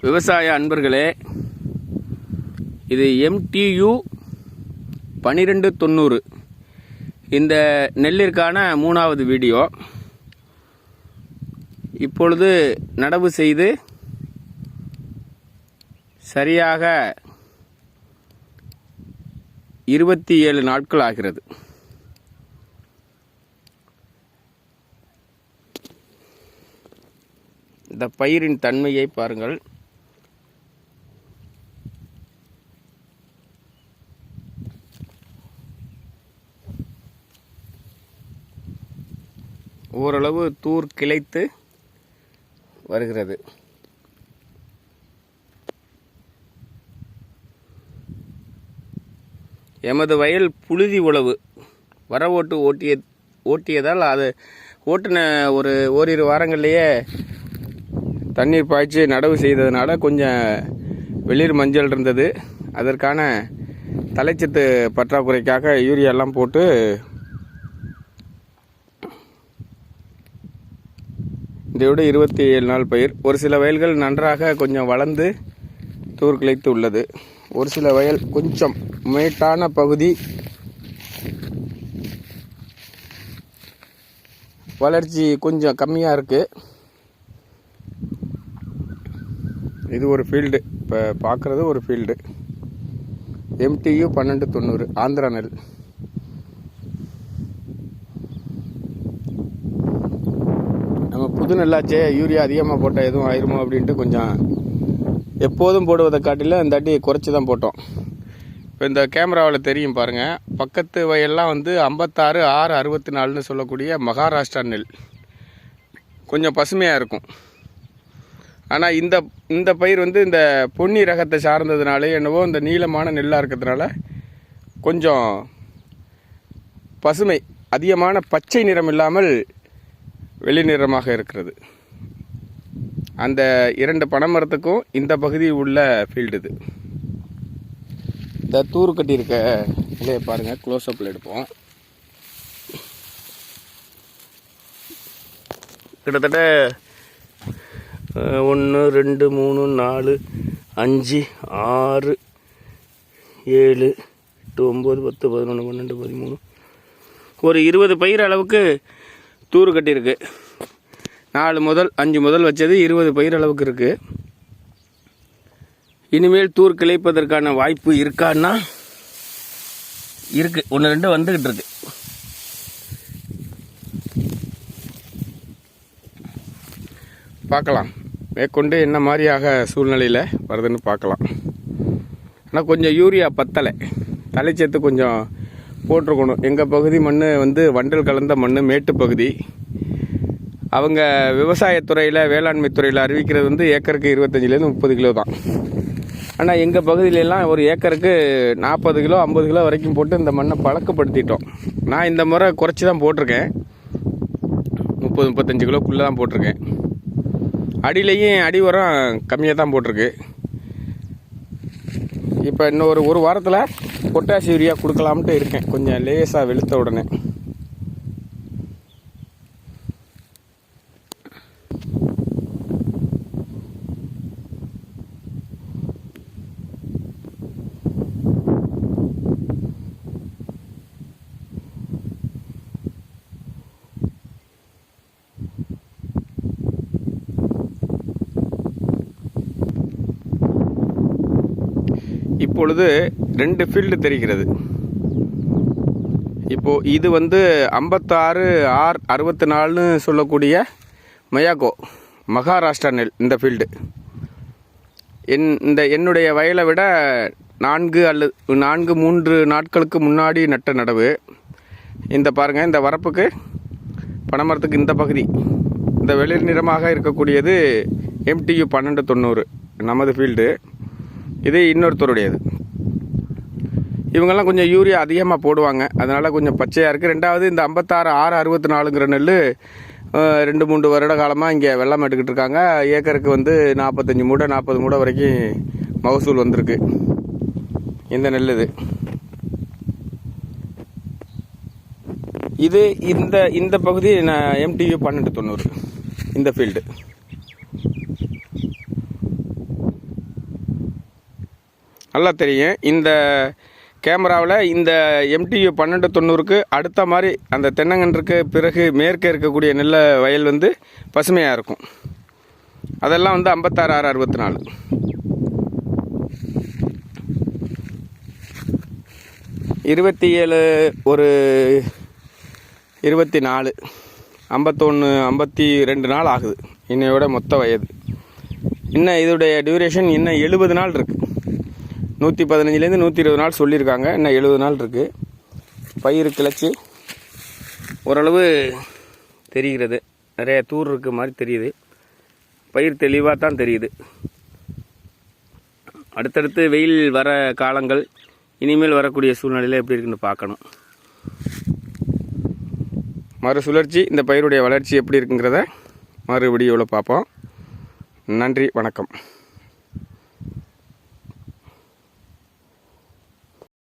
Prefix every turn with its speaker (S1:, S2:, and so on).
S1: விவசாய அன்பர்களே, இது MTU 1290 இந்த நெல்லிற்கான 3வது வீடியோ. இப்பொழுது நடவு செய்து சரியாக 27 நாட்கள் ஆகிறது. இந்த பயிரின் தன்மையை பாருங்கள். ஓரளவு தூர் கிளைத்து வருகிறது. எமது வயல் புழுதி உழவு வரவோட்டு ஓட்டியதால் அது ஓட்டின ஓரிரு வாரங்கள்லேயே தண்ணீர் பாய்ச்சி நடவு செய்ததுனால கொஞ்சம் வெளிர் மஞ்சள் இருந்தது. அதற்கான தலைச்சத்து பற்றாக்குறைக்காக யூரியாலாம் போட்டு இதோடு 27 நாள் பயிர். ஒரு சில வயல்கள் நன்றாக கொஞ்சம் வளர்ந்து தூர் கிளைத்து உள்ளது. ஒரு சில வயல் கொஞ்சம் மேட்டான பகுதி வளர்ச்சி கொஞ்சம் கம்மியாக இருக்குது. இது ஒரு ஃபீல்டு, இப்போ பார்க்குறது ஒரு ஃபீல்டு. MTU 1290 ஆந்திரா நெல். நம்ம புது நெல்லாச்சே, யூரியா அதிகமாக போட்டால் எதுவும் ஆயிருமோ அப்படின்ட்டு கொஞ்சம் எப்போதும் போடுவதை காட்டில இந்த அடி குறைச்சி தான் போட்டோம். இப்போ இந்த கேமராவில் தெரியும் பாருங்கள், பக்கத்து வயல்லாம் 56/6/64 சொல்லக்கூடிய மகாராஷ்டிரா நெல் கொஞ்சம் பசுமையாக இருக்கும். ஆனால் இந்த பயிர் இந்த பொன்னி ரகத்தை சார்ந்ததுனாலே என்னவோ இந்த நீளமான நெல்லாக இருக்கிறதுனால கொஞ்சம் பசுமை அதிகமான பச்சை நிறம் இல்லாமல் வெளி நிறமாக இருக்கிறது. அந்த 2 பனைமரத்துக்கும் இந்த பகுதியில் உள்ள ஃபீல்டு இது. இந்த தூர் கட்டியிருக்க இல்லையே பாருங்கள், க்ளோஸ்அப்பில் எடுப்போம். கிட்டத்தட்ட 1 2 3 4 5 6 7 8 9 10 11 12 13 ஒரு 20 பயிர் அளவுக்கு தூர் கட்டியிருக்கு. 4 முதல் 5 முதல் வச்சது 20 பயிர் அளவுக்கு இருக்குது. இனிமேல் தூர் கிளைப்பதற்கான வாய்ப்பு இருக்கான்னா இருக்குது. 1 2 வந்துக்கிட்டு இருக்கு. பார்க்கலாம் மேற்கொண்டு என்ன மாதிரியாக சூழ்நிலையில் வருதுன்னு பார்க்கலாம். ஆனால் கொஞ்சம் யூரியா பத்தலை, தலைச்சத்து கொஞ்சம் போட்டிருக்கணும். எங்கள் பகுதி மண் வண்டல் கலந்த மண், மேட்டு பகுதி. அவங்க விவசாயத்துறையில் வேளாண்மை துறையில் அறிவிக்கிறது ஏக்கருக்கு 25 30 கிலோ தான். ஆனால் எங்கள் பகுதியிலெல்லாம் ஒரு ஏக்கருக்கு 40 கிலோ 50 கிலோ வரைக்கும் போட்டு இந்த மண்ணை பழக்கப்படுத்திட்டோம். நான் இந்த முறை குறைச்சி தான் போட்டிருக்கேன், 30 35 கிலோக்குள்ளே தான் போட்டிருக்கேன். அடியிலையும் அடி உரம் கம்மியாக தான் போட்டிருக்கு. இப்போ இன்னும் ஒரு வாரத்தில் பொட்டாசி யூரியா கொடுக்கலாம்ட்டு இருக்கேன், கொஞ்சம் லேசாக வெளுத்த உடனே. இப்பொழுது 2 ஃபீல்டு தெரிகிறது. இப்போது இது 56/6/64 சொல்லக்கூடிய மயாகோ மகாராஷ்டிரா நெல். இந்த ஃபீல்டு என்னுடைய வயலை விட 4-3 நாட்களுக்கு முன்னாடி நட்ட நடவு. இந்த பாருங்கள், இந்த வரப்புக்கு பனைமரத்துக்கு இந்த பகுதி இந்த வெளிர் நிறமாக இருக்கக்கூடியது MTU 1290 நமது ஃபீல்டு. இது இன்னொருத்தருடையது. இவங்கெல்லாம் கொஞ்சம் யூரியா அதிகமாக போடுவாங்க, அதனால் கொஞ்சம் பச்சையாக இருக்குது. ரெண்டாவது இந்த 56/6/64 நெல் 2-3 வருட காலமாக இங்கே வெள்ளம் எடுக்கிட்டு இருக்காங்க. ஏக்கருக்கு 45 மூடை 40 மூடை வரைக்கும் மகசூல் வந்திருக்கு இந்த நெல். இது இந்த பகுதி MTU 1290 இந்த ஃபீல்டு. நல்லா தெரியும். இந்த கேமராவில் இந்த MTU 1290க்கு அடுத்த மாதிரி அந்த தென்னங்கன்றுக்கு பிறகு மேற்கே இருக்கக்கூடிய நெல்ல வயல் வந்து பசுமையாக இருக்கும். அதெல்லாம் வந்து 56/64. இருபத்தி 7 ஒரு 24 51 52 நாள் ஆகுது இன்னையோட மொத்த வயது. இன்னும் இதோடைய டியூரேஷன் இன்னும் 70 நாள் இருக்குது. 115லேருந்து 120 நாள் சொல்லியிருக்காங்க. இன்னும் 70 நாள் இருக்குது. பயிர் கிளச்சி ஓரளவு தெரிகிறது. நிறைய தூர் இருக்க மாதிரி தெரியுது. பயிர் தெளிவாக தான் தெரியுது. அடுத்தடுத்து வெயில் வர காலங்கள் இனிமேல் வரக்கூடிய சூழ்நிலையில் எப்படி இருக்குன்னு பார்க்கணும். மறுசுழற்சி இந்த பயிருடைய வளர்ச்சி எப்படி இருக்குங்கிறத மறுபடியும் பார்ப்போம். நன்றி, வணக்கம்.